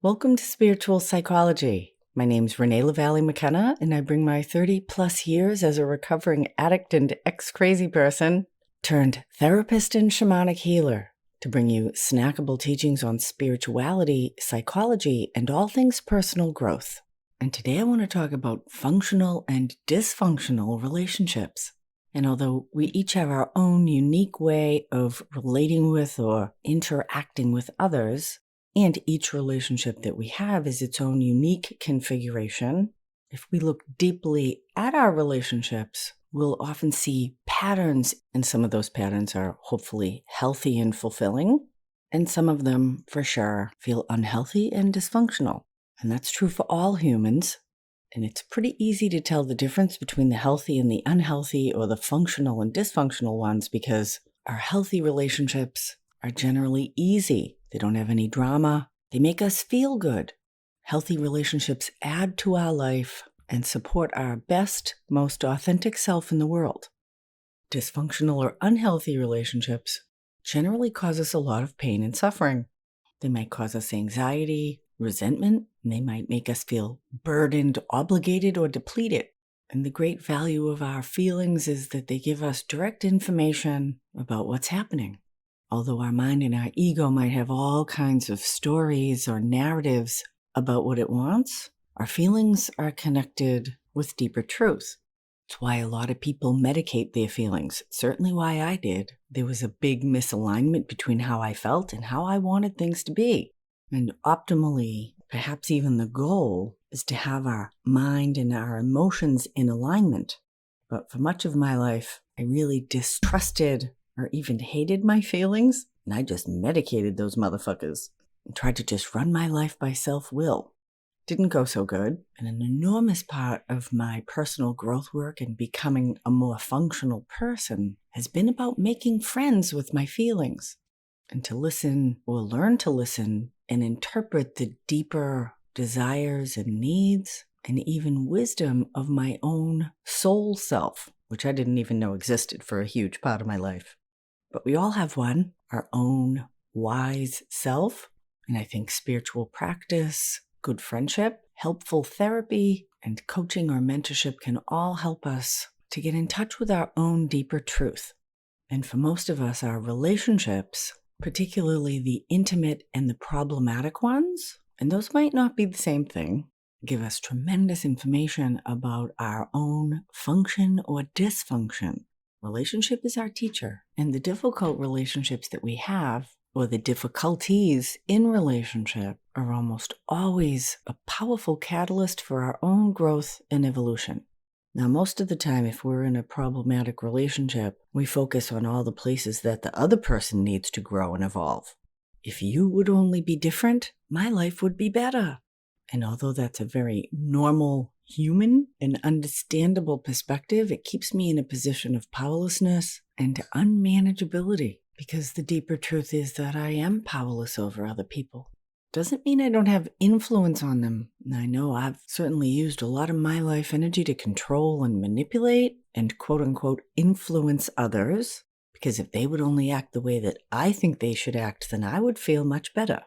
Welcome to Spiritual Psychology. My name's Renee Lavallee Mckenna, and I bring my 30-plus years as a recovering addict and ex-crazy person turned therapist and shamanic healer to bring you snackable teachings on spirituality, psychology, and all things personal growth. And today I want to talk about functional and dysfunctional relationships. And although we each have our own unique way of relating with or interacting with others, and each relationship that we have is its own unique configuration, if we look deeply at our relationships, we'll often see patterns, and some of those patterns are hopefully healthy and fulfilling, and some of them, for sure, feel unhealthy and dysfunctional. And that's true for all humans. And it's pretty easy to tell the difference between the healthy and the unhealthy, or the functional and dysfunctional ones, because our healthy relationships are generally easy. They don't have any drama. They make us feel good. Healthy relationships add to our life and support our best, most authentic self in the world. Dysfunctional or unhealthy relationships generally cause us a lot of pain and suffering. They might cause us anxiety, resentment, and they might make us feel burdened, obligated, or depleted. And the great value of our feelings is that they give us direct information about what's happening. Although our mind and our ego might have all kinds of stories or narratives about what it wants, our feelings are connected with deeper truth. It's why a lot of people medicate their feelings. Certainly why I did. There was a big misalignment between how I felt and how I wanted things to be. And optimally, perhaps even the goal, is to have our mind and our emotions in alignment. But for much of my life, I really distrusted or even hated my feelings, and I just medicated those motherfuckers and tried to just run my life by self-will. Didn't go so good, and an enormous part of my personal growth work and becoming a more functional person has been about making friends with my feelings, and to listen, or learn to listen, and interpret the deeper desires and needs and even wisdom of my own soul self, which I didn't even know existed for a huge part of my life. But we all have one, our own wise self, and I think spiritual practice, good friendship, helpful therapy, and coaching or mentorship can all help us to get in touch with our own deeper truth. And for most of us, our relationships, particularly the intimate and the problematic ones, and those might not be the same thing, give us tremendous information about our own function or dysfunction. Relationship is our teacher, and the difficult relationships that we have, or the difficulties in relationship, are almost always a powerful catalyst for our own growth and evolution. Now, most of the time, if we're in a problematic relationship, we focus on all the places that the other person needs to grow and evolve. If you would only be different, my life would be better. And although that's a very normal, human, and understandable perspective, it keeps me in a position of powerlessness and unmanageability, because the deeper truth is that I am powerless over other people. Doesn't mean I don't have influence on them. I know I've certainly used a lot of my life energy to control and manipulate and quote-unquote influence others, because if they would only act the way that I think they should act, then I would feel much better.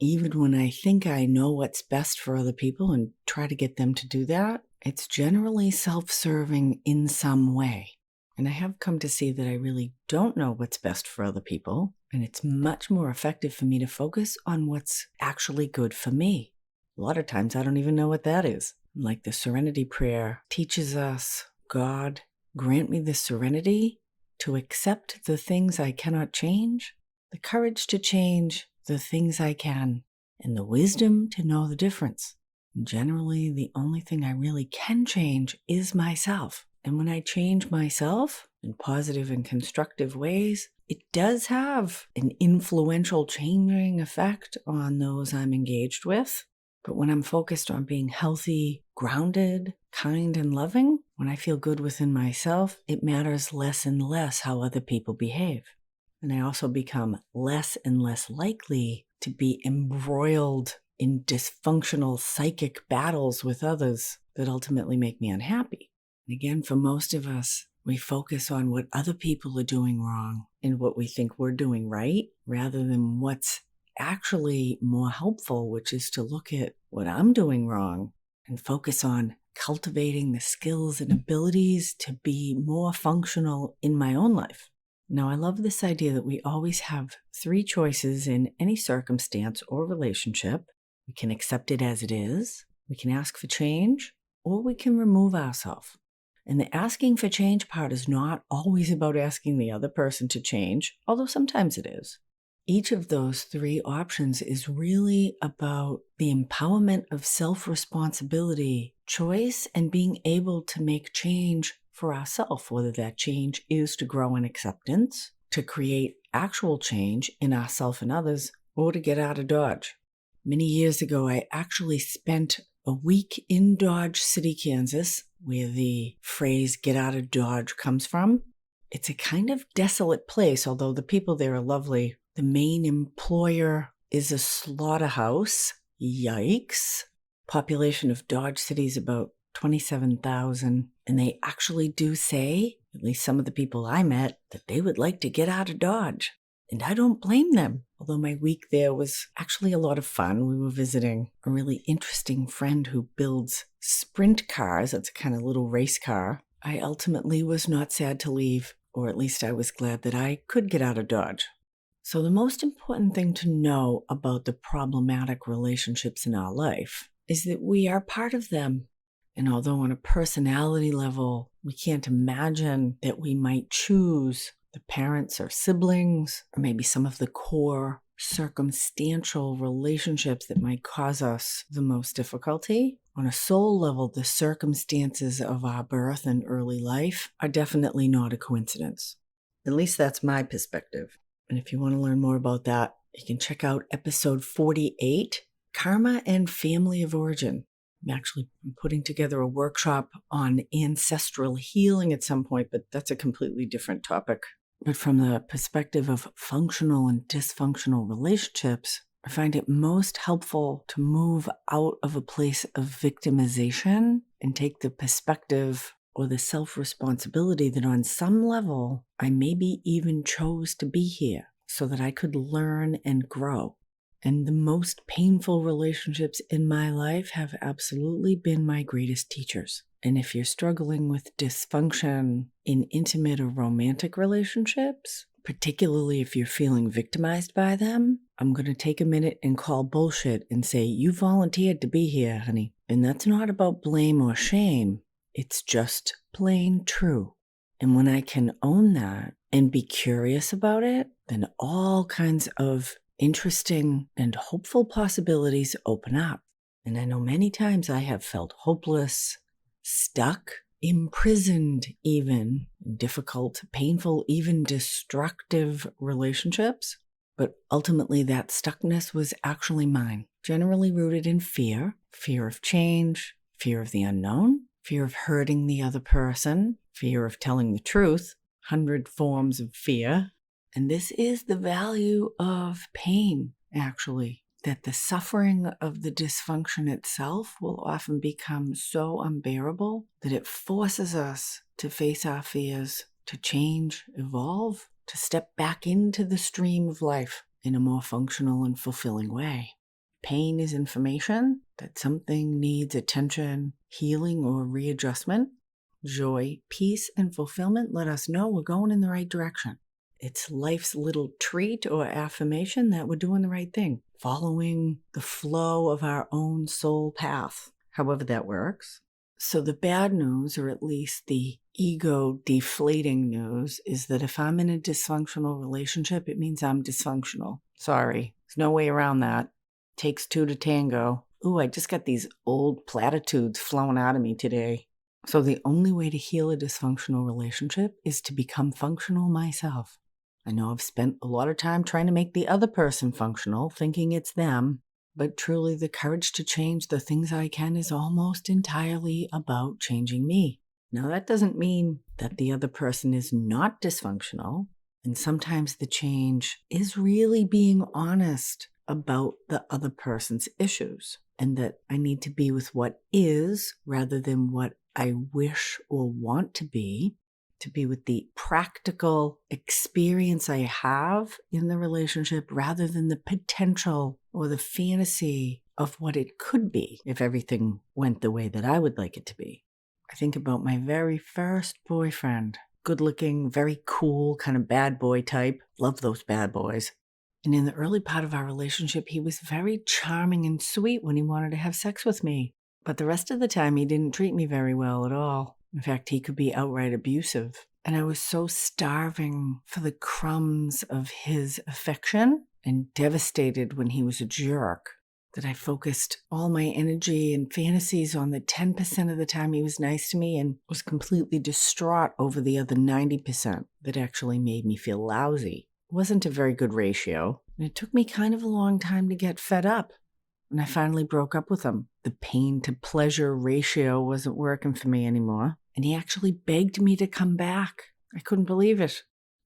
Even when I think I know what's best for other people and try to get them to do that, it's generally self-serving in some way. And I have come to see that I really don't know what's best for other people, and it's much more effective for me to focus on what's actually good for me. A lot of times I don't even know what that is. Like the Serenity Prayer teaches us, God, grant me the serenity to accept the things I cannot change, the courage to change the things I can, and the wisdom to know the difference. And generally, the only thing I really can change is myself. And when I change myself in positive and constructive ways, it does have an influential changing effect on those I'm engaged with. But when I'm focused on being healthy, grounded, kind, and loving, when I feel good within myself, it matters less and less how other people behave. And I also become less and less likely to be embroiled in dysfunctional psychic battles with others that ultimately make me unhappy. And again, for most of us, we focus on what other people are doing wrong and what we think we're doing right, rather than what's actually more helpful, which is to look at what I'm doing wrong and focus on cultivating the skills and abilities to be more functional in my own life. Now, I love this idea that we always have 3 choices in any circumstance or relationship. We can accept it as it is, we can ask for change, or we can remove ourselves. And the asking for change part is not always about asking the other person to change, although sometimes it is. Each of those 3 options is really about the empowerment of self-responsibility, choice, and being able to make change for ourselves, whether that change is to grow in acceptance, to create actual change in ourselves and others, or to get out of Dodge. Many years ago, I actually spent a week in Dodge City, Kansas, where the phrase "get out of Dodge" comes from. It's a kind of desolate place, although the people there are lovely. The main employer is a slaughterhouse. Yikes. Population of Dodge City is about 27,000. And they actually do say, at least some of the people I met, that they would like to get out of Dodge. And I don't blame them. Although my week there was actually a lot of fun. We were visiting a really interesting friend who builds sprint cars. That's a kind of little race car. I ultimately was not sad to leave, or at least I was glad that I could get out of Dodge. So the most important thing to know about the problematic relationships in our life is that we are part of them. And although on a personality level, we can't imagine that we might choose the parents or siblings, or maybe some of the core circumstantial relationships that might cause us the most difficulty, on a soul level, the circumstances of our birth and early life are definitely not a coincidence. At least that's my perspective. And if you want to learn more about that, you can check out episode 48, Karma and Family of Origin. I'm actually putting together a workshop on ancestral healing at some point, but that's a completely different topic. But from the perspective of functional and dysfunctional relationships, I find it most helpful to move out of a place of victimization and take the perspective or the self-responsibility that on some level, I maybe even chose to be here so that I could learn and grow. And the most painful relationships in my life have absolutely been my greatest teachers. And if you're struggling with dysfunction in intimate or romantic relationships, particularly if you're feeling victimized by them, I'm going to take a minute and call bullshit and say, you volunteered to be here, honey. And that's not about blame or shame. It's just plain true. And when I can own that and be curious about it, then all kinds of interesting and hopeful possibilities open up. And I know many times I have felt hopeless, stuck, imprisoned even, in difficult, painful, even destructive relationships. But ultimately that stuckness was actually mine, generally rooted in fear of change, fear of the unknown, fear of hurting the other person, fear of telling the truth, 100 forms of fear. And this is the value of pain, actually, that the suffering of the dysfunction itself will often become so unbearable that it forces us to face our fears, to change, evolve, to step back into the stream of life in a more functional and fulfilling way. Pain is information that something needs attention, healing, or readjustment. Joy, peace, and fulfillment let us know we're going in the right direction. It's life's little treat or affirmation that we're doing the right thing, following the flow of our own soul path, however that works. So the bad news, or at least the ego-deflating news, is that if I'm in a dysfunctional relationship, it means I'm dysfunctional. Sorry, there's no way around that. Takes 2 to tango. Ooh, I just got these old platitudes flowing out of me today. So the only way to heal a dysfunctional relationship is to become functional myself. I know I've spent a lot of time trying to make the other person functional, thinking it's them, but truly the courage to change the things I can is almost entirely about changing me. Now that doesn't mean that the other person is not dysfunctional, and sometimes the change is really being honest about the other person's issues, and that I need to be with what is rather than what I wish or want to be. to be with the practical experience I have in the relationship rather than the potential or the fantasy of what it could be if everything went the way that I would like it to be. I think about my very first boyfriend. Good-looking, very cool, kind of bad boy type. Love those bad boys. And in the early part of our relationship, he was very charming and sweet when he wanted to have sex with me. But the rest of the time, he didn't treat me very well at all. In fact, he could be outright abusive. And I was so starving for the crumbs of his affection and devastated when he was a jerk that I focused all my energy and fantasies on the 10% of the time he was nice to me and was completely distraught over the other 90% that actually made me feel lousy. It wasn't a very good ratio, and it took me kind of a long time to get fed up. And I finally broke up with him. The pain to pleasure ratio wasn't working for me anymore, and he actually begged me to come back. I couldn't believe it.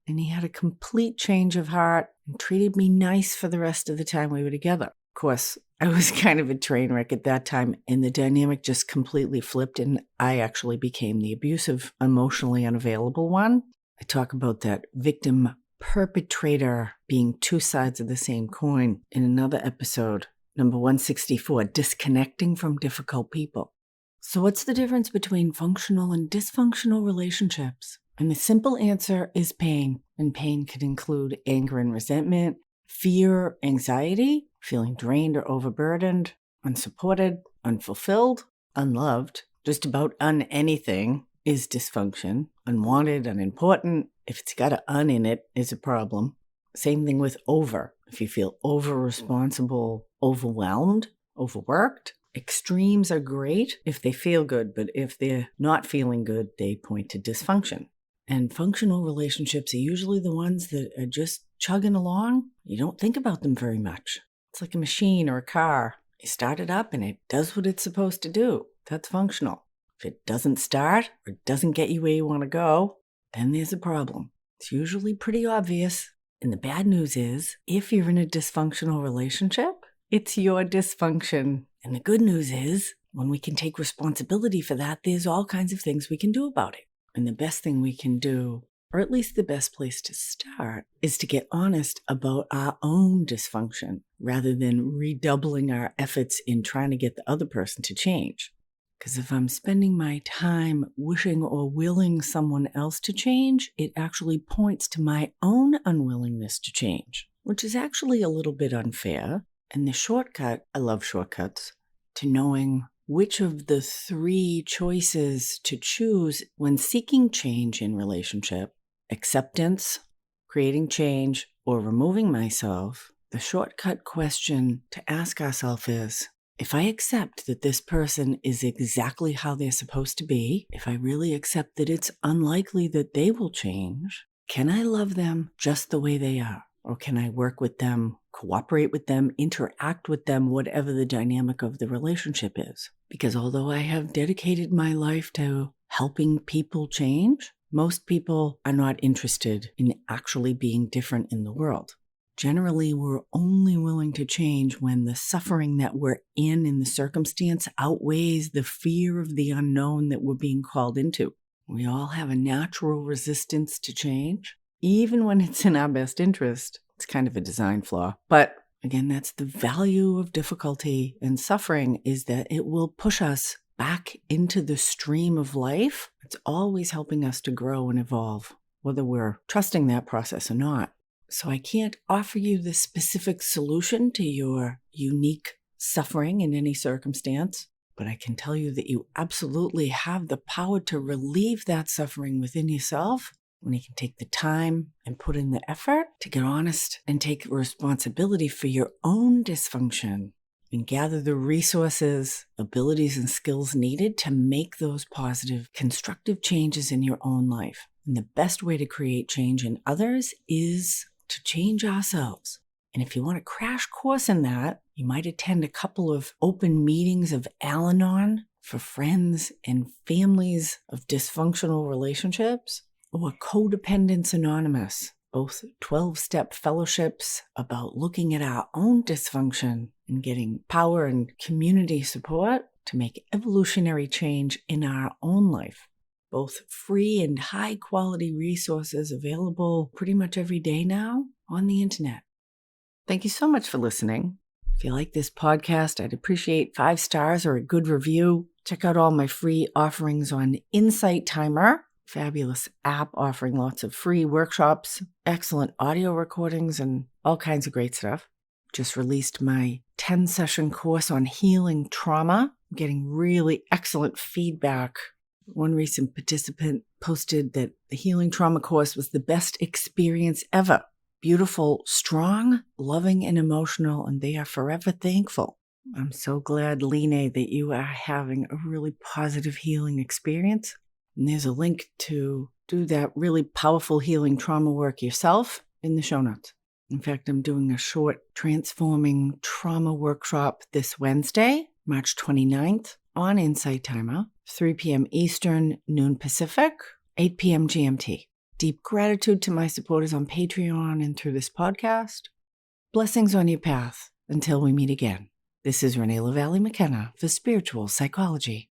And he had a complete change of heart and treated me nice for the rest of the time we were together. Of course, I was kind of a train wreck at that time, and the dynamic just completely flipped, and I actually became the abusive, emotionally unavailable one. I talk about that victim-perpetrator being two sides of the same coin in another episode, number 164, Disconnecting from Difficult People. So what's the difference between functional and dysfunctional relationships? And the simple answer is pain, and pain can include anger and resentment, fear, anxiety, feeling drained or overburdened, unsupported, unfulfilled, unloved. Just about anything is dysfunction. Unwanted, unimportant. If it's got an un in it, is a problem. Same thing with over. If you feel over-responsible, overwhelmed, overworked. Extremes are great if they feel good, but if they're not feeling good, they point to dysfunction. And functional relationships are usually the ones that are just chugging along. You don't think about them very much. It's like a machine or a car. You start it up and it does what it's supposed to do. That's functional. If it doesn't start or doesn't get you where you want to go, then there's a problem. It's usually pretty obvious. And the bad news is, if you're in a dysfunctional relationship, it's your dysfunction. And the good news is, when we can take responsibility for that, there's all kinds of things we can do about it. And the best thing we can do, or at least the best place to start, is to get honest about our own dysfunction rather than redoubling our efforts in trying to get the other person to change. Because if I'm spending my time wishing or willing someone else to change, it actually points to my own unwillingness to change, which is actually a little bit unfair. And the shortcut, I love shortcuts, to knowing which of the three choices to choose when seeking change in relationship, acceptance, creating change, or removing myself, the shortcut question to ask ourselves is, if I accept that this person is exactly how they're supposed to be, if I really accept that it's unlikely that they will change, can I love them just the way they are? Or can I work with them, cooperate with them, interact with them, whatever the dynamic of the relationship is? Because although I have dedicated my life to helping people change, most people are not interested in actually being different in the world. Generally, we're only willing to change when the suffering that we're in the circumstance outweighs the fear of the unknown that we're being called into. We all have a natural resistance to change, even when it's in our best interest. It's kind of a design flaw. But again, that's the value of difficulty and suffering, is that it will push us back into the stream of life. It's always helping us to grow and evolve, whether we're trusting that process or not. So I can't offer you the specific solution to your unique suffering in any circumstance, but I can tell you that you absolutely have the power to relieve that suffering within yourself when you can take the time and put in the effort to get honest and take responsibility for your own dysfunction and gather the resources, abilities, and skills needed to make those positive, constructive changes in your own life. And the best way to create change in others is to change ourselves. And if you want a crash course in that, you might attend a couple of open meetings of Al-Anon for friends and families of dysfunctional relationships, or Codependence Anonymous, both 12-step fellowships about looking at our own dysfunction and getting power and community support to make evolutionary change in our own life. both free and high-quality resources available pretty much every day now on the internet. Thank you so much for listening. If you like this podcast, I'd appreciate 5 stars or a good review. Check out all my free offerings on Insight Timer, fabulous app offering lots of free workshops, excellent audio recordings, and all kinds of great stuff. Just released my 10-session course on healing trauma. I'm getting really excellent feedback. One recent participant posted that the healing trauma course was the best experience ever. Beautiful, strong, loving, and emotional, and they are forever thankful. I'm so glad, Line, that you are having a really positive healing experience. And there's a link to do that really powerful healing trauma work yourself in the show notes. In fact, I'm doing a short transforming trauma workshop this Wednesday, March 29th, on Insight Timer, 3 p.m. Eastern, noon Pacific, 8 p.m. GMT. Deep gratitude to my supporters on Patreon and through this podcast. Blessings on your path until we meet again. This is Renee Lavallee Mckenna for Spiritual Psychology.